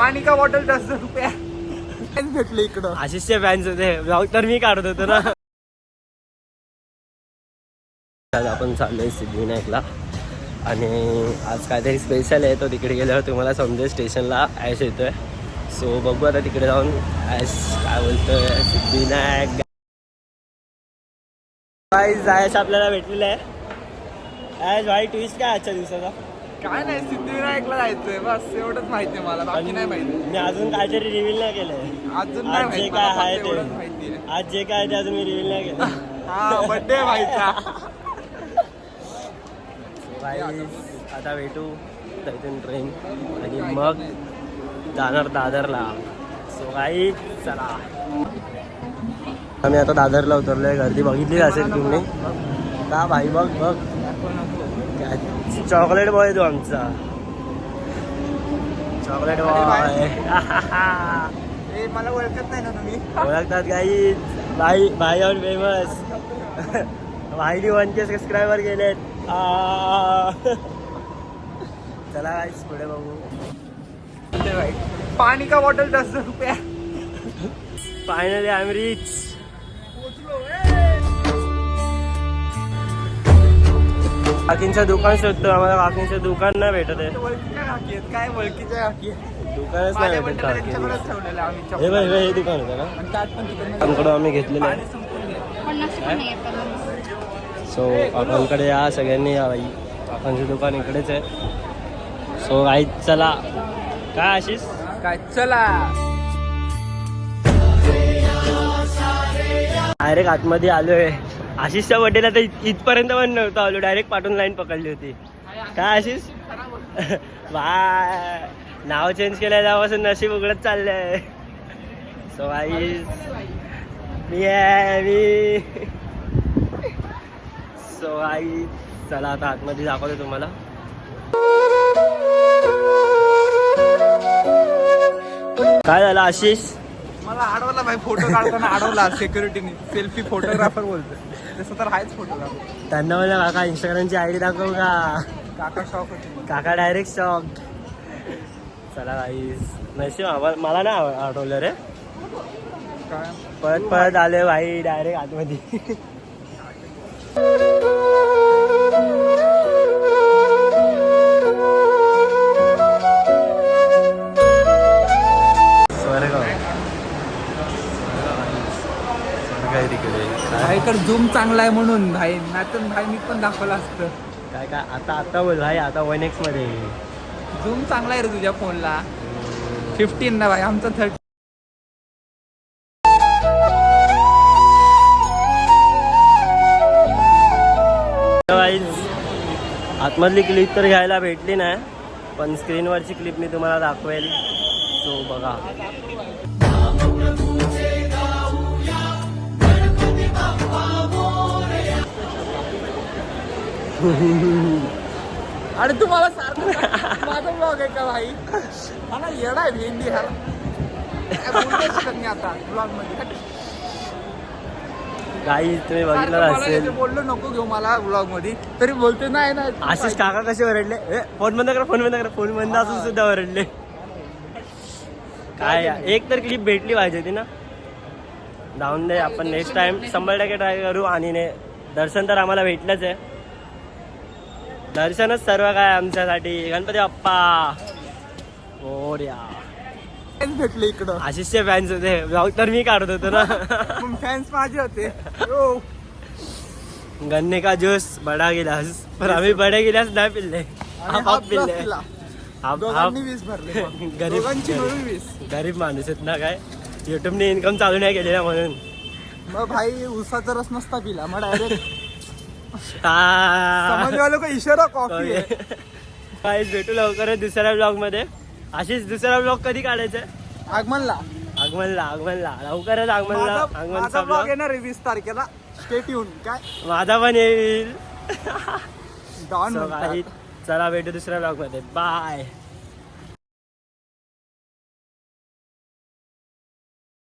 पाणी का बॉटल 10 रुपये भेटले इकडं. आशिषचे फॅन्स होते, ब्लॉग तर मी काढत होतो ना. आज आपण चाललोय सिद्धिविनायकला आणि आज काहीतरी स्पेशल आहे, तो तिकडे गेल्यावर तुम्हाला समजेल. स्टेशनला ॲश येतोय, सो बघू आता तिकडे जाऊन ॲश काय बोलतोय. सिद्धिविनायक ॲश आपल्याला भेटलेला आहे. ॲश भाई ट्विस्ट काय आजच्या दिवसाचा? काय नाही, सिद्धिविनायकला जायचंय बस, एवढंच माहिती आहे मला, बाकी नाही माहिती. मी अजून काहीतरी रिव्हील नाही केलंय. अजून आज जे काय आहे ते माहिती आहे. आज जे काय ते अजून मी रिव्हील नाही केलं. हा बर्थडे व्हायचा. आता भेटू तिथून ट्रेन आणि मग जाणार दादरला. सो काही चला, आम्ही आता दादरला उतरलोय. गर्दी बघितली असेल तुम्ही का भाई? बघ बघ, चॉकलेट बॉय तो आमचा, चॉकलेट बॉय. मला ओळखत नाही ना तुम्ही? ओळखतात काही भाई, भाई ऑन फेमस. भाईनी 1K सबस्क्रायबर गेलेत. चला गाईस पुढे बघू. पाणी का बॉटल 10 रुपये. Finally I am rich. काकींचं दुकान शोधतो, आम्हाला काकींचं दुकान नाही भेटत आहे. ओळखीच्या काकी आहेत काय? ओळखीच्या काकी दुकानच नाही भेटत काकी. ठेवलेलं आम्ही. हे बघ हे दुकान होतं ना, आमकडं आम्ही घेतलेलं आहे. सो काकांकडे या, सगळ्यांनी या बाई. काकांचं दुकान इकडेच आहे. सो आई चला. काय आशिष? काय चला डायरेक्ट आतमध्ये आलोय. आशिषच्या बड्डेला तर इथपर्यंत पण नव्हतं आलो, डायरेक्ट पाठवून लाईन पकडली होती. काय आशिष? बाय. नाव चेंज केलं त्यापासून नशीब उघडत चाललंय. सो आई मी आहे. सो आई चला आता आतमध्ये दाखवतो तुम्हाला. काय झालं आशिष? मला अडवला भाई, फोटो काढताना अडवला सिक्युरिटीने. सेल्फी फोटोग्राफर बोलतो, तसं तर आहेच फोटोग्राफर. त्यांना म्हणलं काका इंस्टाग्रामची आयडी दाखव का? काका शॉक होते. काका डायरेक्ट शॉक. चला गाईस, नशीब मला नाही आठवलं रे. काय परत परत आले भाई डायरेक्ट आतमध्ये. भाई तर झूम चांगला आहे म्हणून भाई, नाहीतर भाई मी पण दाखवलं असतं. काय काय आता बोल भाई, आता 1X मध्ये झूम चांगला आहे रे तुझ्या फोनला. 15 ना भाई, आमचा 30. आतमधली क्लिप तर घ्यायला भेटली नाही, पण स्क्रीनवरची क्लिप मी तुम्हाला दाखवेल. सो बघा. अरे तुम्हाला सारखं माझा ब्लॉग आहे का भाई? हा ना, येडा आहे भेंडी. हा बोलू शकत नाही आता ब्लॉग मध्ये. काही तुम्ही बघितलं असेल. बोललो नको घेऊ मला ब्लॉग मध्ये, तरी बोलते नाही ना. आशिष काका कसे ओरडले, फोन बंद करा, फोन बंद करा. फोन बंद असून सुद्धा ओरडले. काय एक तर क्लिप भेटली पाहिजे होती ना. जाऊन दे, आपण नेक्स्ट टाइम 100% ट्राय करू. आणि दर्शन तर आम्हाला भेटलंच आहे. दर्शनच सर्व काय आमच्यासाठी. गणपती बाप्पा मोरया. भेटले इकडं. आशिषचे फॅन्स होते, ब्लॉग तर मी काढत होतो ना. फॅन्स माझे होते. गन्ने का ज्यूस बडा गिलास, पण आम्ही बडे गिलास नाही पिल्ले, हाफ पिल्ले. दोघांनी 20 भरले. गरीब माणूस आहेत ना, काय युट्यूबने इन्कम चालू नाही केलेला म्हणून. मग भाई उसाचा रस नसता पिला, मग डायरेक्ट समजवालो का इशारा कॉफी आहे. काहीच भेटू लवकरच दुसऱ्या ब्लॉग मध्ये. आशिष दुसरा ब्लॉग कधी काढायचा? आगमनला लवकरच आगमनचा ब्लॉग येणार आहे 20 तारखेला. Stay tune. काय माझा पण येईल. डॉन. चला भेटू दुसऱ्या ब्लॉग मध्ये. बाय.